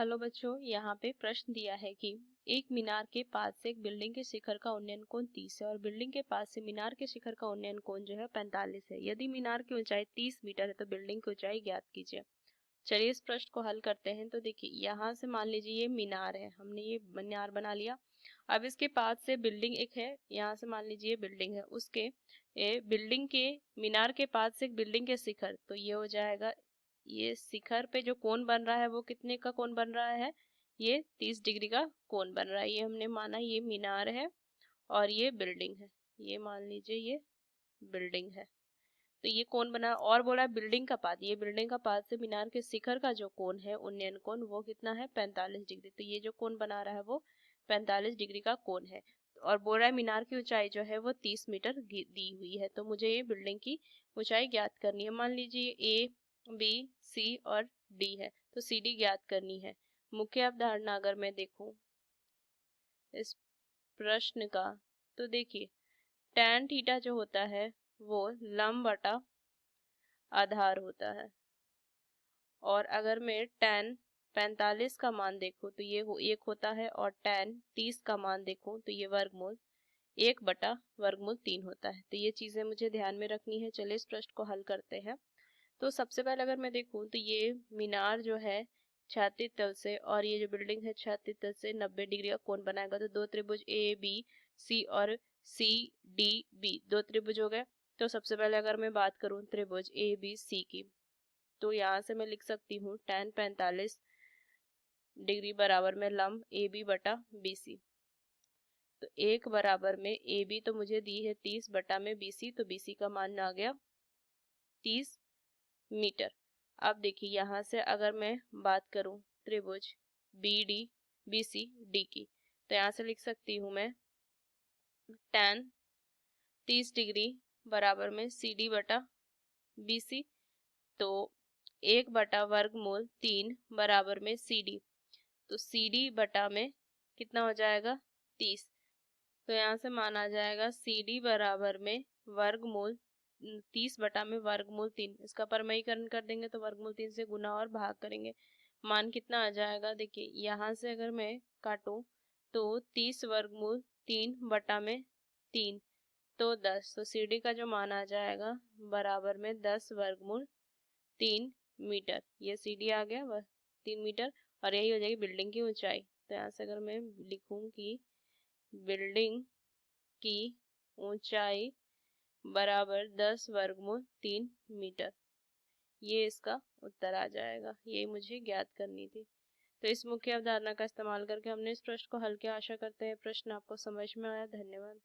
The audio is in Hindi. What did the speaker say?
हेलो बच्चों, यहाँ पे प्रश्न दिया है कि एक मीनार के पास से एक बिल्डिंग के शिखर का उन्नयन कोण 30 है और बिल्डिंग के पास से मीनार के शिखर का उन्नयन कोण जो है 45 है। यदि मीनार की ऊंचाई 30 मीटर है तो बिल्डिंग की ऊंचाई ज्ञात कीजिए। चलिए इस प्रश्न को हल करते हैं। तो देखिए, यहाँ से मान लीजिए ये मीनार है, हमने ये मीनार बना लिया। अब इसके पास से बिल्डिंग एक है, यहाँ से मान लीजिए बिल्डिंग है, उसके बिल्डिंग के मीनार के पास से एक बिल्डिंग के शिखर, तो ये हो जाएगा, ये शिखर पे जो कोण बन रहा है वो कितने का कोण बन रहा है, ये 30 डिग्री का कोण बन रहा है। ये हमने माना ये मीनार है और ये बिल्डिंग है, ये मान लीजिए ये बिल्डिंग है। तो ये कोण बना और बोला बिल्डिंग का पाद, ये बिल्डिंग का पाद से मीनार के शिखर का जो कोण है उन्नयन कोण वो कितना है 45 डिग्री। तो ये जो कोण बना रहा है वो 45 डिग्री का कोण है। और बोल रहा है मीनार की ऊंचाई जो है वो 30 मीटर दी हुई है। तो मुझे ये बिल्डिंग की ऊंचाई ज्ञात करनी है। मान लीजिए ए बी सी और डी है, तो सी डी ज्ञात करनी है। मुख्य अवधारणा अगर मैं देखूं इस प्रश्न का, तो देखिए tan थीटा जो होता है वो लंब बटा आधार होता है। और अगर मैं tan 45 का मान देखूं तो ये एक होता है, और tan 30 का मान देखूं तो ये वर्गमूल 1/वर्गमूल 3 होता है। तो ये चीजें मुझे ध्यान में रखनी है। चलिए इस प्रश्न को हल करते हैं। तो सबसे पहले अगर मैं देखूं तो ये मीनार जो है क्षैतिज तल से, और ये जो बिल्डिंग है क्षैतिज तल से 90 डिग्री का कोण बनाएगा। तो दो त्रिभुज ए बी सी और सी डी बी, दो त्रिभुज हो गए। तो सबसे पहले अगर मैं बात करूं त्रिभुज ए बी सी की, तो यहाँ से मैं लिख सकती हूँ tan 45 डिग्री बराबर में लंब ए बी बटा बी सी। तो एक बराबर में ए बी तो मुझे दी है 30 बटा में बी सी, तो बी सी का मान आ गया 30 मीटर। अब देखिए यहाँ से अगर मैं बात करूं त्रिभुज B D B C D की, तो यहाँ से लिख सकती हूँ मैं tan 30 डिग्री बराबर में सी डी बटा बी सी। तो 1/वर्गमूल 3 बराबर में सी डी, तो सी डी बटा में कितना हो जाएगा 30। तो यहाँ से माना जाएगा सी डी बराबर में वर्गमूल 30 बटा में वर्गमूल 3। इसका परमयीकरण कर देंगे तो वर्गमूल 3 से गुना और भाग करेंगे, मान कितना आ जाएगा। देखिए यहाँ से अगर मैं काटूं तो 30 वर्गमूल 3 बटा में 3 तो 10। तो सी डी का जो मान आ जाएगा बराबर में 10 वर्गमूल 3 मीटर। ये सी डी आ गया 3 मीटर, और यही हो जाएगी बिल्डिंग की ऊंचाई। तो यहाँ से अगर मैं लिखूं कि बिल्डिंग की ऊंचाई बराबर 10 वर्गमूल 3 मीटर, ये इसका उत्तर आ जाएगा। ये मुझे ज्ञात करनी थी। तो इस मुख्य अवधारणा का इस्तेमाल करके हमने इस प्रश्न को हल किया। आशा करते हैं प्रश्न आपको समझ में आया। धन्यवाद।